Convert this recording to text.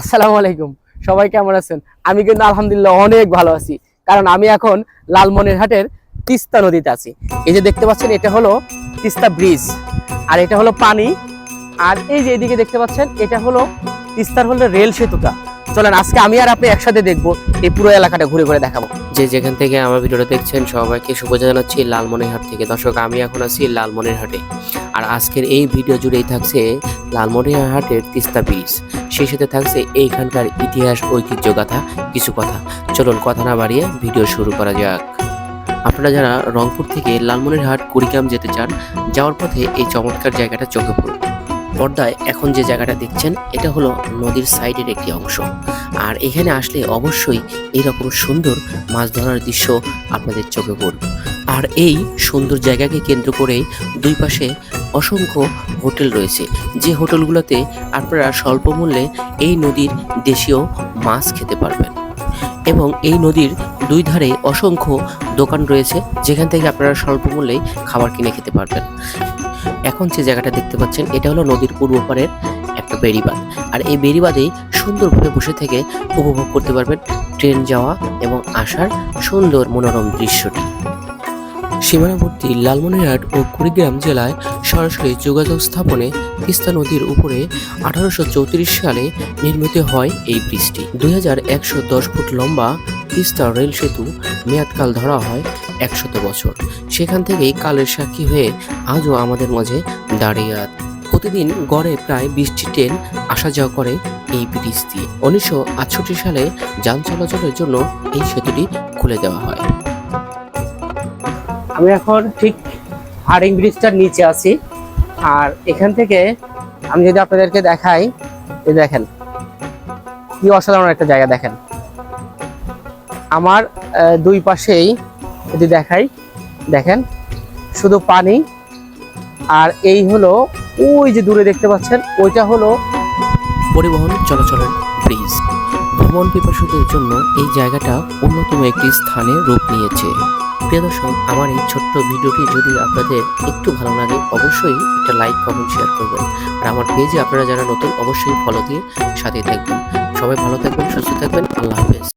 আসসালামু আলাইকুম। সবাই কেমন আছেন? আমি কিন্তু আলহামদুলিল্লাহ অনেক ভালো আছি। কারণ আমি এখন লালমনিরহাটের তিস্তা নদীতে আছি। এই যে দেখতে পাচ্ছেন এটা হলো তিস্তা ব্রিজ, আর এটা হলো পানি। আর এই যে এদিকে দেখতে পাচ্ছেন এটা হলো তিস্তার হলো রেল সেতুটা। চলেন আজকে আমি আর আপনি একসাথে দেখবো, এই পুরো এলাকাটা ঘুরে ঘুরে দেখাবো। যে যেখান থেকে আমার ভিডিওটা দেখছেন সবাইকে শুভেচ্ছা জানাচ্ছি লালমনিরহাট থেকে। দর্শক, আমি এখন আছি লালমনিরহাটে, আর আজকের এই ভিডিও জুড়েই থাকছে লালমনিরহাটের তিস্তা ব্রিজ। সেই সাথে থাকছে এইখানকার ইতিহাস, ঐতিহ্য গাথা, কিছু কথা। চলুন কথা না বাড়িয়ে ভিডিও শুরু করা যাক। আপনারা যারা রংপুর থেকে লালমনিরহাট কুড়িগ্রাম যেতে চান, যাওয়ার পথে এই চমৎকার জায়গাটা চোখে পড়বে। পর্দায় এখন যে জায়গাটা দেখছেন এটা হলো নদীর সাইডের একটি অংশ, আর এখানে আসলে অবশ্যই এরকম সুন্দর মাছ ধরার দৃশ্য আপনাদের চোখে পড়বে। আর এই সুন্দর জায়গাকে কেন্দ্র করে দুই পাশে অসংখ্য হোটেল রয়েছে, যে হোটেলগুলোতে আপনারা স্বল্প মূল্যে এই নদীর দেশীয় মাছ খেতে পারবেন। এবং এই নদীর দুই ধারে অসংখ্য দোকান রয়েছে, যেখান থেকে আপনারা স্বল্প মূল্যে খাবার কিনে খেতে পারবেন। এখন যে জায়গাটা দেখতে পাচ্ছেন এটা হলো নদীর পূর্ব পাড়ের একটা বেড়িবাঁধ, আর এই বেড়িবাঁধেই সুন্দরভাবে বসে থেকে উপভোগ করতে পারবেন ট্রেন যাওয়া এবং আসার সুন্দর মনোরম দৃশ্যটি। সীমানাবর্তী লালমনিরহাট ও কুড়িগ্রাম জেলায় সরাসরি যোগাযোগ স্থাপনে তিস্তা নদীর উপরে 1834 সালে নির্মিত হয় এই ব্রিজটি। 2110 ফুট লম্বা তিস্তা রেল সেতু মেয়াদকাল ধরা হয় 100 বছর। সেখান থেকেই কালের সাক্ষী হয়ে আজও আমাদের মাঝে দাঁড়িয়ে আছে। প্রতিদিন গড়ে প্রায় 20টি ট্রেন আসা যাওয়া করে এই ব্রিজ দিয়ে। 1968 সালে যান চলাচলের জন্য এই সেতুটি খুলে দেওয়া হয়। আমি এখন ঠিক হার্ডিং ব্রিজটার নিচে আছি, আর এখান থেকে আমি যদি আপনাদেরকে দেখাই, এই দেখেন কি অসাধারণ একটা জায়গা। দেখেন আমার দুই পাশেই যদি দেখাই, দেখেন শুধু পানি। আর এই হলো ওই যে দূরে দেখতে পাচ্ছেন, ওইটা হলো পরিবহন চলাচলের ব্রিজ। ভ্রমণ পিপাসুদের জন্য এই জায়গাটা অন্যতম একটি স্থানে রূপ নিয়েছে। প্রিয় দর্শক, আমার এই ছোট্ট ভিডিওটি যদি আপনাদের একটু ভালো লাগে অবশ্যই একটা লাইক, কমেন্ট, শেয়ার করবেন। আর আমার পেজে আপনারা যারা নতুন অবশ্যই ফলো দিয়ে সাথে থাকবেন। সবাই ভালো থাকবেন, সুস্থ থাকবেন। আল্লাহ হাফেজ।